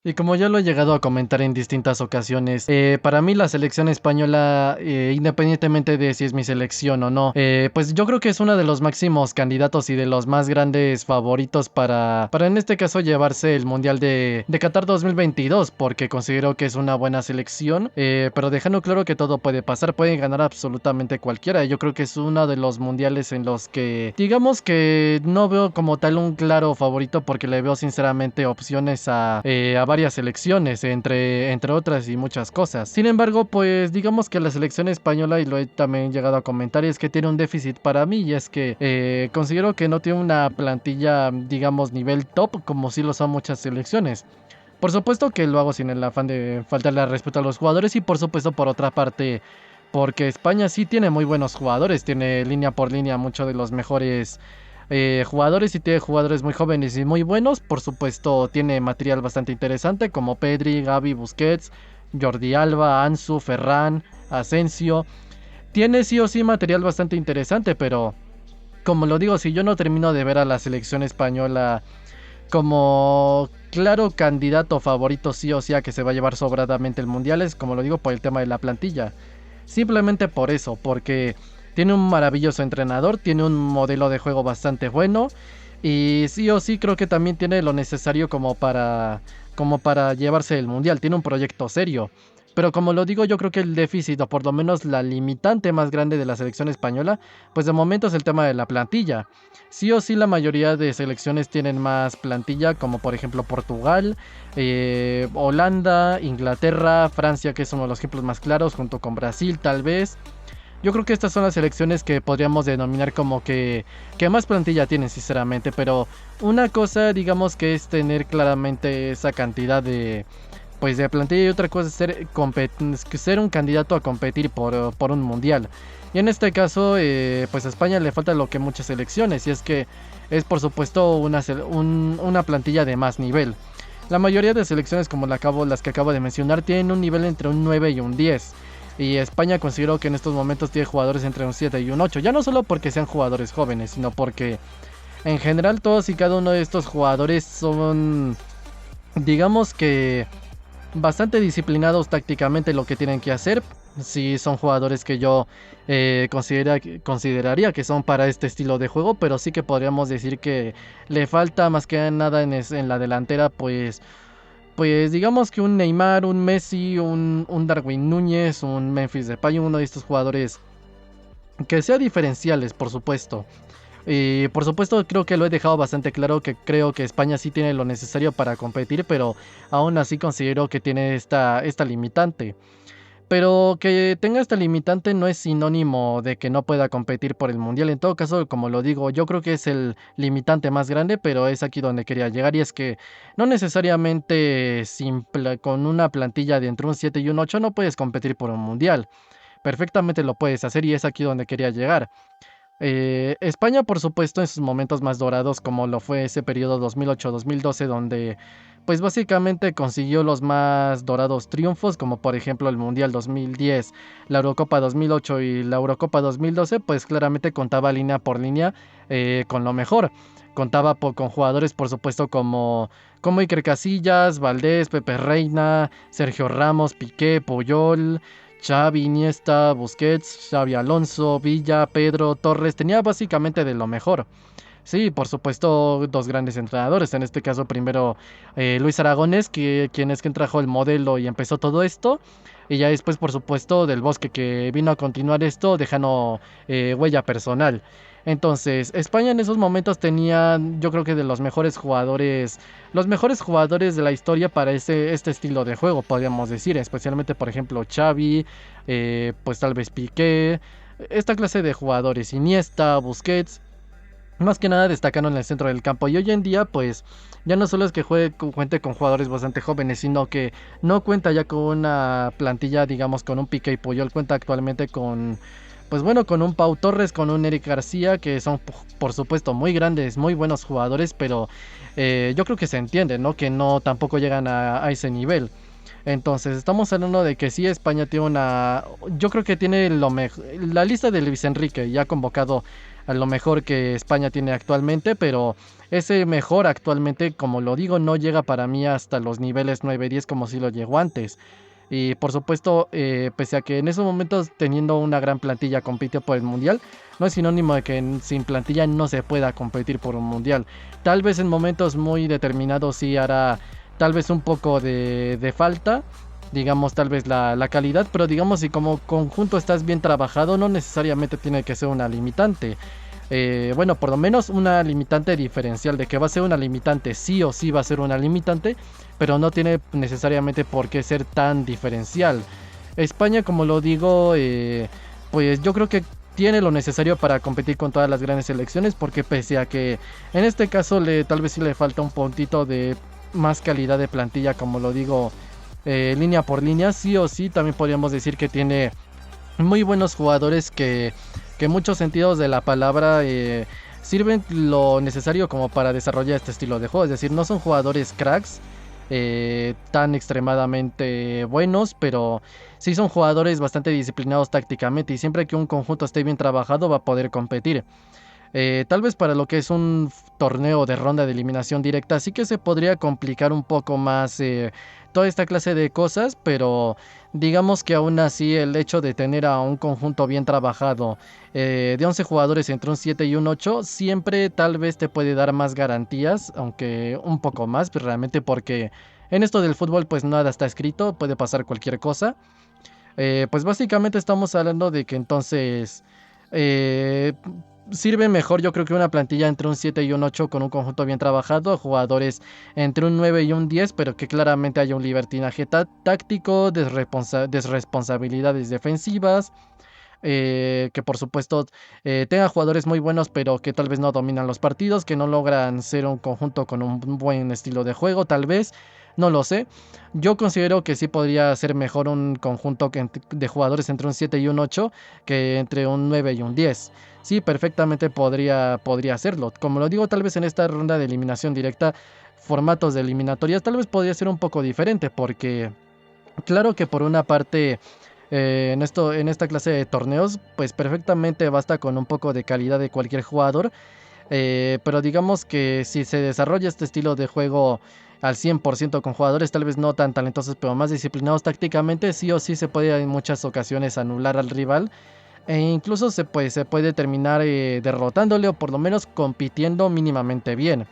Y como ya lo he llegado a comentar en distintas ocasiones, para mí la selección española, independientemente de si es mi selección o no, pues yo creo que es uno de los máximos candidatos y de los más grandes favoritos para en este caso llevarse el Mundial de Qatar 2022, porque considero que es una buena selección, pero dejando claro que todo puede pasar, puede ganar absolutamente cualquiera. Yo creo que es uno de los mundiales en los que, digamos que no veo como tal un claro favorito, porque le veo sinceramente opciones a varias selecciones, entre otras y muchas cosas. Sin embargo, pues digamos que la selección española, y lo he también llegado a comentar, es que tiene un déficit para mí, y es que considero que no tiene una plantilla, digamos, nivel top, como sí lo son muchas selecciones. Por supuesto que lo hago sin el afán de faltarle al respeto a los jugadores, y por supuesto por otra parte, porque España sí tiene muy buenos jugadores, tiene línea por línea muchos de los mejores jugadores, y tiene jugadores muy jóvenes y muy buenos. Por supuesto tiene material bastante interesante como Pedri, Gavi, Busquets, Jordi Alba, Ansu, Ferran, Asensio. Tiene sí o sí material bastante interesante, pero como lo digo, si yo no termino de ver a la selección española como claro candidato favorito sí o sí a que se va a llevar sobradamente el mundial, es como lo digo por el tema de la plantilla. Simplemente por eso, porque tiene un maravilloso entrenador, tiene un modelo de juego bastante bueno, y sí o sí creo que también tiene lo necesario como para llevarse el mundial, tiene un proyecto serio. Pero como lo digo, yo creo que el déficit, o por lo menos la limitante más grande de la selección española, pues de momento es el tema de la plantilla. Sí o sí la mayoría de selecciones tienen más plantilla, como por ejemplo Portugal, Holanda, Inglaterra, Francia, que es uno de los ejemplos más claros, junto con Brasil tal vez. Yo creo que estas son las selecciones que podríamos denominar como que más plantilla tienen, sinceramente. Pero una cosa, digamos, que es tener claramente esa cantidad de plantilla, y otra cosa es ser un candidato a competir por un mundial. Y en este caso, pues a España le falta lo que muchas selecciones, y es que es por supuesto una plantilla de más nivel. La mayoría de selecciones, como las que acabo de mencionar, tienen un nivel entre un 9 y un 10. Y España considero que en estos momentos tiene jugadores entre un 7 y un 8. Ya no solo porque sean jugadores jóvenes, sino porque en general todos y cada uno de estos jugadores son, digamos que, bastante disciplinados tácticamente lo que tienen que hacer. Sí, son jugadores que yo consideraría que son para este estilo de juego, pero sí que podríamos decir que le falta más que nada en la delantera, pues digamos que un Neymar, un Messi, un Darwin Núñez, un Memphis Depay, uno de estos jugadores que sea diferenciales, por supuesto. Y por supuesto creo que lo he dejado bastante claro, que creo que España sí tiene lo necesario para competir, pero aún así considero que tiene esta limitante. Pero que tenga esta limitante no es sinónimo de que no pueda competir por el mundial. En todo caso, como lo digo, yo creo que es el limitante más grande, pero es aquí donde quería llegar, y es que no necesariamente con una plantilla de entre un 7 y un 8 no puedes competir por un mundial. Perfectamente lo puedes hacer, y es aquí donde quería llegar. España, por supuesto, en sus momentos más dorados, como lo fue ese periodo 2008-2012, donde pues básicamente consiguió los más dorados triunfos, como por ejemplo el Mundial 2010, la Eurocopa 2008 y la Eurocopa 2012, pues claramente contaba línea por línea con lo mejor. Contaba con jugadores, por supuesto, como Iker Casillas, Valdés, Pepe Reina, Sergio Ramos, Piqué, Puyol, Xavi, Iniesta, Busquets, Xavi Alonso, Villa, Pedro, Torres. Tenía básicamente de lo mejor. Sí, por supuesto, dos grandes entrenadores. En este caso, primero Luis Aragonés, quien es quien trajo el modelo y empezó todo esto. Y ya después, por supuesto, Del Bosque, que vino a continuar esto, dejando huella personal. Entonces, España en esos momentos tenía, yo creo que de los mejores jugadores de la historia para este estilo de juego, podríamos decir. Especialmente, por ejemplo, Xavi, pues tal vez Piqué, esta clase de jugadores, Iniesta, Busquets. Más que nada destacando en el centro del campo. Y hoy en día, pues, ya no solo es que cuente con jugadores bastante jóvenes, sino que no cuenta ya con una plantilla, digamos, con un Piqué y Puyol. Cuenta actualmente pues bueno, con un Pau Torres, con un Eric García, que son, por supuesto, muy grandes, muy buenos jugadores, pero yo creo que se entiende, ¿no? Que no tampoco llegan a ese nivel. Entonces, estamos hablando de que sí, España tiene una. Yo creo que tiene la lista de Luis Enrique, ya convocado a lo mejor que España tiene actualmente, pero ese mejor actualmente, como lo digo, no llega para mí hasta los niveles 9-10 como si lo llegó antes. Y por supuesto, pese a que en esos momentos teniendo una gran plantilla compite por el mundial, no es sinónimo de que sin plantilla no se pueda competir por un mundial. Tal vez en momentos muy determinados sí hará tal vez un poco de falta, digamos tal vez la calidad, pero digamos si como conjunto estás bien trabajado no necesariamente tiene que ser una limitante. Bueno, por lo menos una limitante diferencial, de que va a ser una limitante, sí o sí va a ser una limitante, pero no tiene necesariamente por qué ser tan diferencial. España, como lo digo, pues yo creo que tiene lo necesario para competir con todas las grandes selecciones, porque pese a que en este caso tal vez sí le falta un puntito de más calidad de plantilla, como lo digo, línea por línea, sí o sí también podríamos decir que tiene muy buenos jugadores que en muchos sentidos de la palabra sirven lo necesario como para desarrollar este estilo de juego. Es decir, no son jugadores cracks tan extremadamente buenos, pero sí son jugadores bastante disciplinados tácticamente y siempre que un conjunto esté bien trabajado va a poder competir. Tal vez para lo que es un torneo de ronda de eliminación directa sí que se podría complicar un poco más toda esta clase de cosas, pero digamos que aún así el hecho de tener a un conjunto bien trabajado de 11 jugadores entre un 7 y un 8 siempre tal vez te puede dar más garantías, aunque un poco más, pero realmente porque en esto del fútbol pues nada está escrito, puede pasar cualquier cosa. Pues básicamente estamos hablando de que entonces eh, sirve mejor yo creo que una plantilla entre un 7 y un 8 con un conjunto bien trabajado, jugadores entre un 9 y un 10, pero que claramente haya un libertinaje táctico, desresponsabilidades defensivas, que por supuesto tenga jugadores muy buenos, pero que tal vez no dominan los partidos, que no logran ser un conjunto con un buen estilo de juego, tal vez, no lo sé. Yo considero que sí podría ser mejor un conjunto de jugadores entre un 7 y un 8 que entre un 9 y un 10. Sí, perfectamente podría hacerlo. Como lo digo, tal vez en esta ronda de eliminación directa, formatos de eliminatorias, tal vez podría ser un poco diferente, porque claro que por una parte en esta clase de torneos, pues perfectamente basta con un poco de calidad de cualquier jugador, pero digamos que si se desarrolla este estilo de juego al 100% con jugadores tal vez no tan talentosos, pero más disciplinados tácticamente, sí o sí se puede en muchas ocasiones anular al rival. E incluso se puede terminar derrotándole o por lo menos compitiendo mínimamente bien.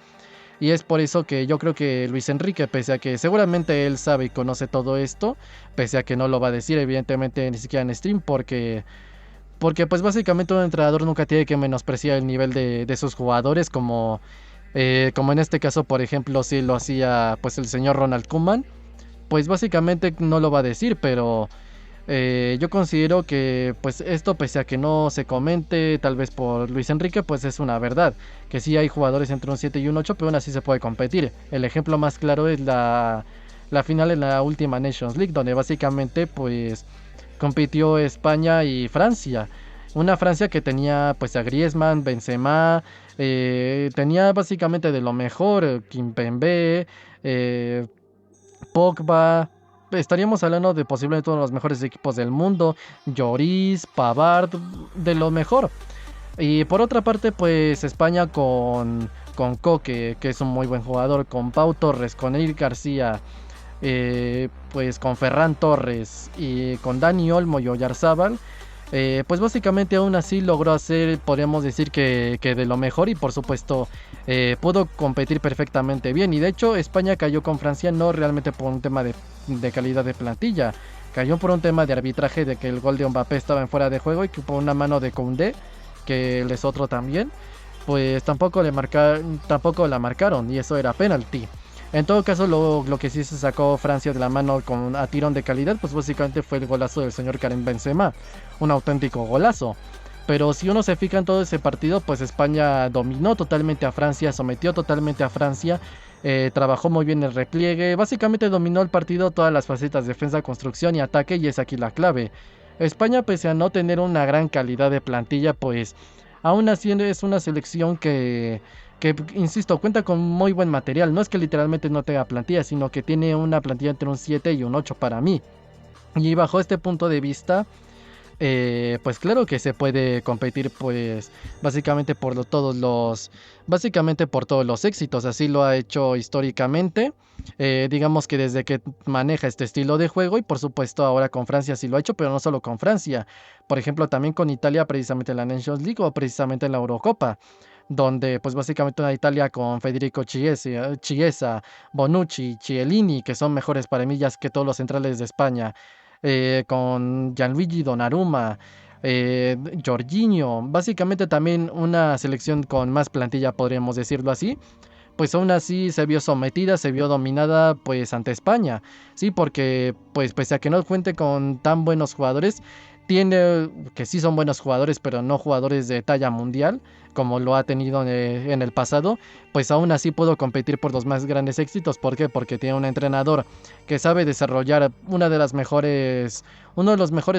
Y es por eso que yo creo que Luis Enrique, pese a que seguramente él sabe y conoce todo esto, pese a que no lo va a decir evidentemente ni siquiera en stream, porque pues básicamente un entrenador nunca tiene que menospreciar el nivel de sus jugadores, como en este caso por ejemplo si lo hacía pues el señor Ronald Koeman, pues básicamente no lo va a decir, pero yo considero que pues esto pese a que no se comente tal vez por Luis Enrique pues es una verdad, que sí hay jugadores entre un 7 y un 8 pero aún así se puede competir. El ejemplo más claro es la final en la última Nations League, donde básicamente pues compitió España y Francia. Una Francia que tenía pues a Griezmann, Benzema, tenía básicamente de lo mejor, Kimpembe, Pogba. Estaríamos hablando de posiblemente uno de los mejores equipos del mundo, Lloris, Pavard, de lo mejor. Y por otra parte, pues España con Coque, que es un muy buen jugador, con Pau Torres, con Eric García, pues con Ferran Torres y con Dani Olmo y Oyarzábal, pues básicamente aún así logró hacer, podríamos decir que de lo mejor y por supuesto pudo competir perfectamente bien. Y de hecho España cayó con Francia no realmente por un tema de calidad de plantilla, cayó por un tema de arbitraje, de que el gol de Mbappé estaba en fuera de juego y que por una mano de Koundé, que él es otro también, pues tampoco la marcaron y eso era penalti. En todo caso, lo que sí se sacó Francia de la mano a tirón de calidad, pues básicamente fue el golazo del señor Karim Benzema, un auténtico golazo. Pero si uno se fija en todo ese partido, pues España dominó totalmente a Francia, sometió totalmente a Francia, trabajó muy bien el repliegue, básicamente dominó el partido todas las facetas, defensa, construcción y ataque, y es aquí la clave. España, pese a no tener una gran calidad de plantilla, pues aún así es una selección que, insisto, cuenta con muy buen material. No es que literalmente no tenga plantilla, sino que tiene una plantilla entre un 7 y un 8 para mí. Y bajo este punto de vista, Pues claro que se puede competir, pues básicamente básicamente por todos los éxitos. Así lo ha hecho históricamente. Digamos que desde que maneja este estilo de juego, y por supuesto ahora con Francia sí lo ha hecho, pero no solo con Francia. Por ejemplo, también con Italia, precisamente en la Nations League o precisamente en la Eurocopa, donde pues básicamente una Italia con Federico Chiesa, Bonucci, Chiellini, que son mejores para mí ya que todos los centrales de España, con Gianluigi Donnarumma, Jorginho, básicamente también una selección con más plantilla, podríamos decirlo así, pues aún así se vio sometida, se vio dominada pues ante España, sí, porque pues pese a que no cuente con tan buenos jugadores, tiene que sí son buenos jugadores, pero no jugadores de talla mundial, como lo ha tenido en el pasado, pues aún así pudo competir por los más grandes éxitos. ¿Por qué? Porque tiene un entrenador que sabe desarrollar uno de los mejores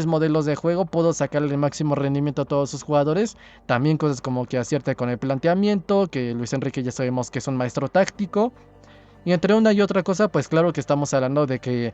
modelos de juego, pudo sacarle el máximo rendimiento a todos sus jugadores. También cosas como que acierte con el planteamiento, que Luis Enrique ya sabemos que es un maestro táctico. Y entre una y otra cosa, pues claro que estamos hablando de que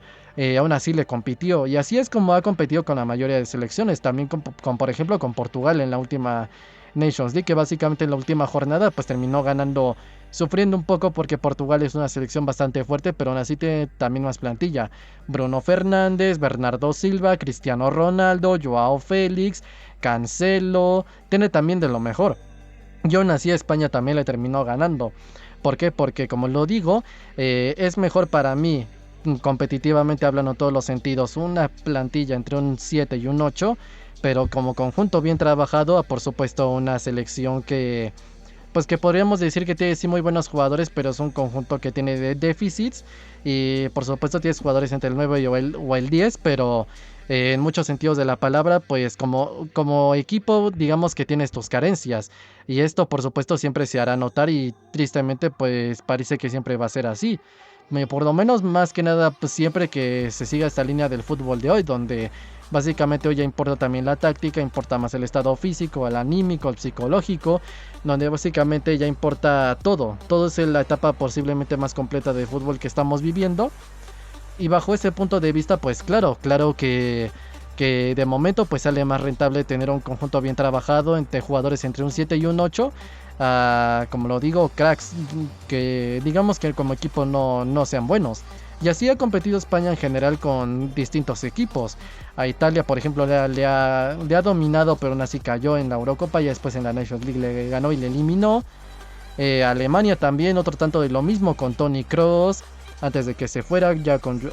aún así le compitió. Y así es como ha competido con la mayoría de selecciones. También por ejemplo, con Portugal en la última Nations League, que básicamente en la última jornada pues terminó ganando, sufriendo un poco porque Portugal es una selección bastante fuerte, pero aún así tiene también más plantilla. Bruno Fernández, Bernardo Silva, Cristiano Ronaldo, Joao Félix, Cancelo, tiene también de lo mejor. Y aún así a España también le terminó ganando. ¿Por qué? Porque como lo digo, es mejor para mí, competitivamente hablando en todos los sentidos, una plantilla entre un 7 y un 8, pero como conjunto bien trabajado, por supuesto una selección que, pues que podríamos decir que tiene sí muy buenos jugadores, pero es un conjunto que tiene déficits, y por supuesto tienes jugadores entre el 9 o el 10, pero en muchos sentidos de la palabra, pues como equipo digamos que tienes tus carencias, y esto por supuesto siempre se hará notar, y tristemente pues parece que siempre va a ser así. Por lo menos más que nada pues siempre que se siga esta línea del fútbol de hoy, donde básicamente hoy ya importa también la táctica, importa más el estado físico, el anímico, el psicológico, donde básicamente ya importa todo. Todo es la etapa posiblemente más completa de fútbol que estamos viviendo. Y bajo ese punto de vista, pues claro que de momento pues sale más rentable tener un conjunto bien trabajado entre jugadores entre un 7 y un 8. Como lo digo, cracks que digamos que como equipo no sean buenos. Y así ha competido España en general con distintos equipos. A Italia, por ejemplo, le ha dominado, pero aún así cayó en la Eurocopa, y después en la Nations League le ganó y le eliminó. Alemania también, otro tanto de lo mismo con Toni Kroos, antes de que se fuera,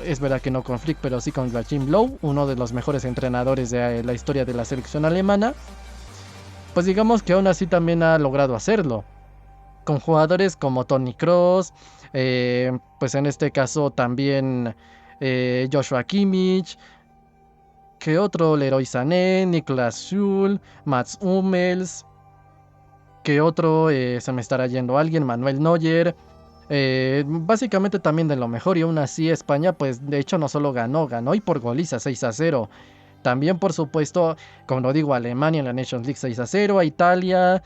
es verdad que no con Flick, pero sí con Joachim Löw, uno de los mejores entrenadores de la historia de la selección alemana. Pues digamos que aún así también ha logrado hacerlo con jugadores como Toni Kroos, pues en este caso también Joshua Kimmich, que otro, Leroy Sané, Niklas Schul, Mats Hummels, que otro, se me estará yendo alguien, Manuel Neuer. Básicamente también de lo mejor, y aún así España pues de hecho no solo ganó y por goliza 6-0. También por supuesto, como lo digo, a Alemania en la Nations League 6-0, a Italia,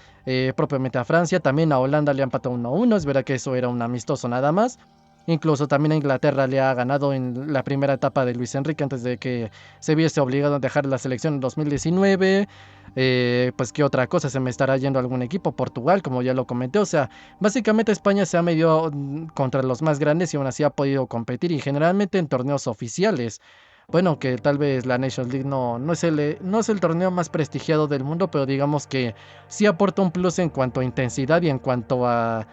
propiamente a Francia, también a Holanda le han empatado 1-1, es verdad que eso era un amistoso nada más. Incluso también a Inglaterra le ha ganado en la primera etapa de Luis Enrique antes de que se viese obligado a dejar la selección en 2019. Pues qué otra cosa, se me estará yendo algún equipo, Portugal, como ya lo comenté. O sea, básicamente España se ha medido contra los más grandes y aún así ha podido competir, y generalmente en torneos oficiales. Bueno, que tal vez la Nations League no es el torneo más prestigiado del mundo, pero digamos que sí aporta un plus en cuanto a intensidad y en cuanto a,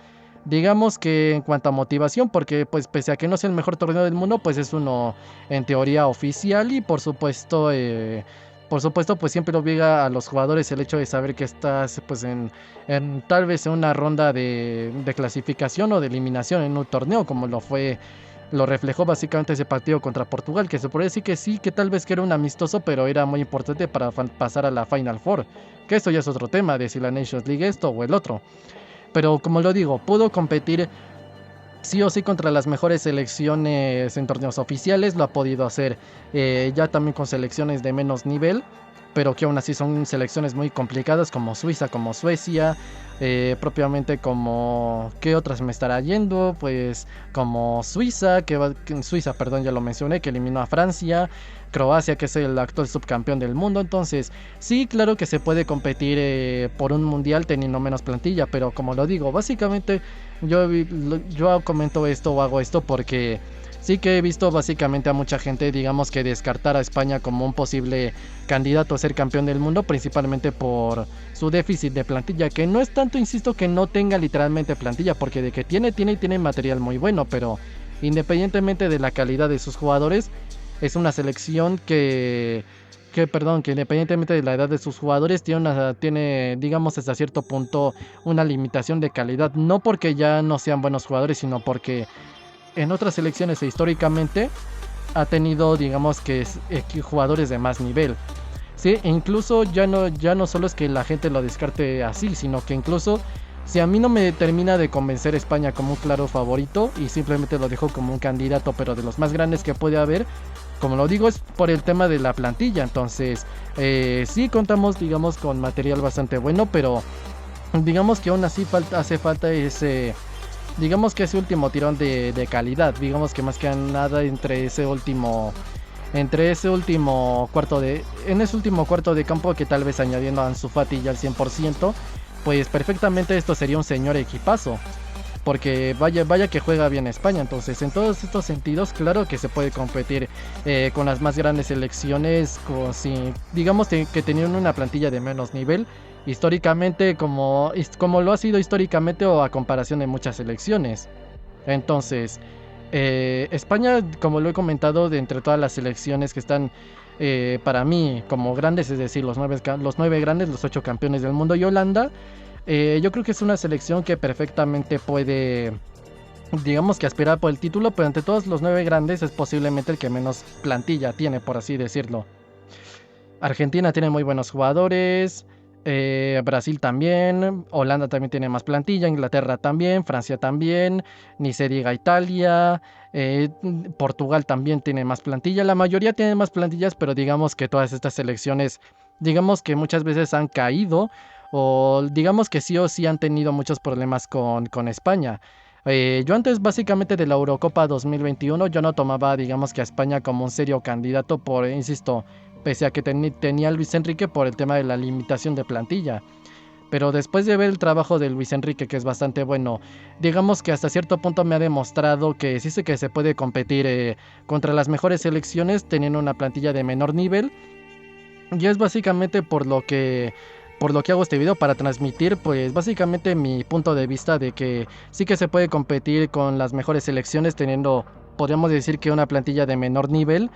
digamos que en cuanto a motivación, porque pues pese a que no es el mejor torneo del mundo, pues es uno en teoría oficial, y por supuesto pues siempre obliga a los jugadores el hecho de saber que estás pues en tal vez en una ronda de clasificación o de eliminación en un torneo, como lo reflejó básicamente ese partido contra Portugal, que se puede decir que sí, que tal vez que era un amistoso, pero era muy importante para pasar a la Final Four. Que esto ya es otro tema, de si la Nations League esto o el otro. Pero como lo digo, pudo competir sí o sí contra las mejores selecciones en torneos oficiales, lo ha podido hacer ya también con selecciones de menos nivel. pero que aún así son selecciones muy complicadas como Suiza, como Suecia, propiamente como... ¿Qué otras me estará yendo? Pues como Suiza, Suiza, perdón, ya lo mencioné, que eliminó a Francia, Croacia, que es el actual subcampeón del mundo. Entonces, sí, claro que se puede competir por un mundial teniendo menos plantilla, pero como lo digo, básicamente yo comento esto o hago esto porque sí que he visto básicamente a mucha gente, digamos, que descartar a España como un posible candidato a ser campeón del mundo, principalmente por su déficit de plantilla, que no es tanto, insisto, que no tenga literalmente plantilla, porque de que tiene material muy bueno, pero independientemente de la calidad de sus jugadores, es una selección que independientemente de la edad de sus jugadores, tiene, digamos, hasta cierto punto una limitación de calidad, no porque ya no sean buenos jugadores, sino porque en otras selecciones históricamente ha tenido, digamos, que jugadores de más nivel. Sí, incluso ya no solo es que la gente lo descarte así, sino que incluso si a mí no me termina de convencer España como un claro favorito y simplemente lo dejo como un candidato, pero de los más grandes que puede haber, como lo digo, es por el tema de la plantilla. Entonces, sí contamos, digamos, con material bastante bueno, pero digamos que aún así hace falta ese, digamos que ese último tirón de calidad, digamos que más que nada en ese último cuarto de campo, que tal vez añadiendo a Ansu Fati ya al 100%, pues perfectamente esto sería un señor equipazo, porque vaya que juega bien España. Entonces, en todos estos sentidos, claro que se puede competir con las más grandes selecciones, digamos que tenían una plantilla de menos nivel históricamente, como lo ha sido históricamente o a comparación de muchas selecciones. Entonces, España, como lo he comentado, de entre todas las selecciones que están para mí como grandes, es decir, los nueve grandes, los 8 campeones del mundo y Holanda, yo creo que es una selección que perfectamente puede, digamos, que aspirar por el título, pero entre todos los 9 grandes es posiblemente el que menos plantilla tiene, por así decirlo. Argentina tiene muy buenos jugadores, Brasil también, Holanda también tiene más plantilla, Inglaterra también, Francia también, ni se diga Italia, Portugal también tiene más plantilla, la mayoría tiene más plantillas, pero digamos que todas estas selecciones, digamos que muchas veces han caído, o digamos que sí o sí han tenido muchos problemas con España. Yo antes básicamente de la Eurocopa 2021 yo no tomaba, digamos, que a España como un serio candidato por, insisto, pese a que tenía a Luis Enrique por el tema de la limitación de plantilla. Pero después de ver el trabajo de Luis Enrique, que es bastante bueno, digamos que hasta cierto punto me ha demostrado que sí sé que se puede competir contra las mejores selecciones teniendo una plantilla de menor nivel. Y es básicamente por lo que hago este video, para transmitir pues básicamente mi punto de vista de que sí que se puede competir con las mejores selecciones teniendo, podríamos decir, que una plantilla de menor nivel,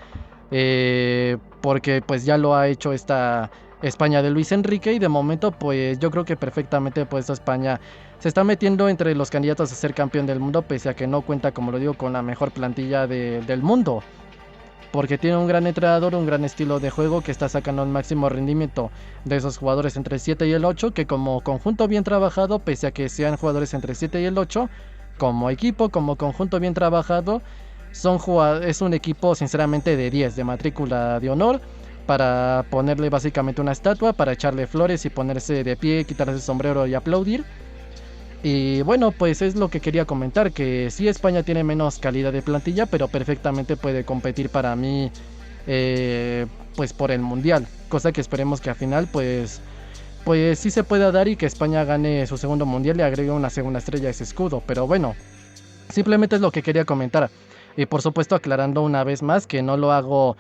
porque pues ya lo ha hecho esta España de Luis Enrique, y de momento pues yo creo que perfectamente pues España se está metiendo entre los candidatos a ser campeón del mundo, pese a que no cuenta, como lo digo, con la mejor plantilla del mundo, porque tiene un gran entrenador, un gran estilo de juego que está sacando el máximo rendimiento de esos jugadores entre el 7 y el 8, que como conjunto bien trabajado, pese a que sean jugadores entre el 7 y el 8, como equipo, como conjunto bien trabajado, es un equipo sinceramente de 10, de matrícula de honor, para ponerle básicamente una estatua, para echarle flores y ponerse de pie, quitarse el sombrero y aplaudir. Y bueno, pues es lo que quería comentar, que sí, España tiene menos calidad de plantilla, pero perfectamente puede competir para mí, pues por el Mundial, cosa que esperemos que al final pues sí se pueda dar y que España gane su segundo Mundial y agregue una segunda estrella a ese escudo. Pero bueno, simplemente es lo que quería comentar. Y por supuesto aclarando una vez más que no lo hago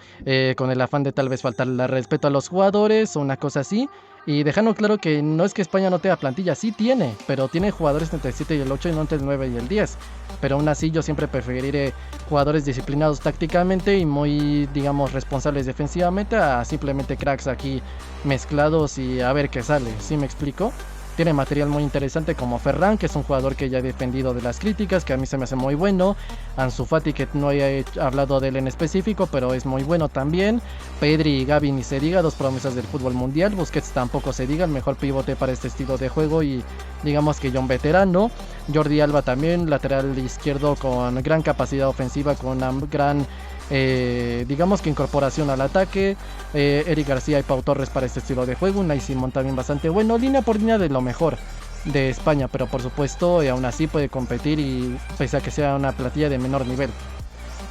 con el afán de tal vez faltarle el respeto a los jugadores o una cosa así. Y dejando claro que no es que España no tenga plantilla, sí tiene, pero tiene jugadores entre el 7 y el 8 y no entre el 9 y el 10. Pero aún así yo siempre preferiré jugadores disciplinados tácticamente y muy, digamos, responsables defensivamente, a simplemente cracks aquí mezclados y a ver qué sale. ¿Sí me explico? Tiene material muy interesante como Ferran, que es un jugador que ya he defendido de las críticas, que a mí se me hace muy bueno. Ansu Fati, que no he hablado de él en específico, pero es muy bueno también. Pedri y Gavi ni se diga, 2 promesas del fútbol mundial. Busquets tampoco se diga, el mejor pivote para este estilo de juego y digamos que ya un veterano. Jordi Alba también, lateral izquierdo con gran capacidad ofensiva, con una gran digamos que incorporación al ataque. Eric García y Pau Torres para este estilo de juego. Unai Simón también bastante bueno. Línea por línea de lo mejor de España, pero por supuesto aún así puede competir y pese a que sea una plantilla de menor nivel.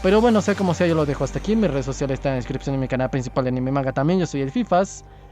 Pero bueno, sea como sea, yo lo dejo hasta aquí. Mis redes sociales están en la descripción de mi canal principal de Anime Manga también. Yo soy el Fifas.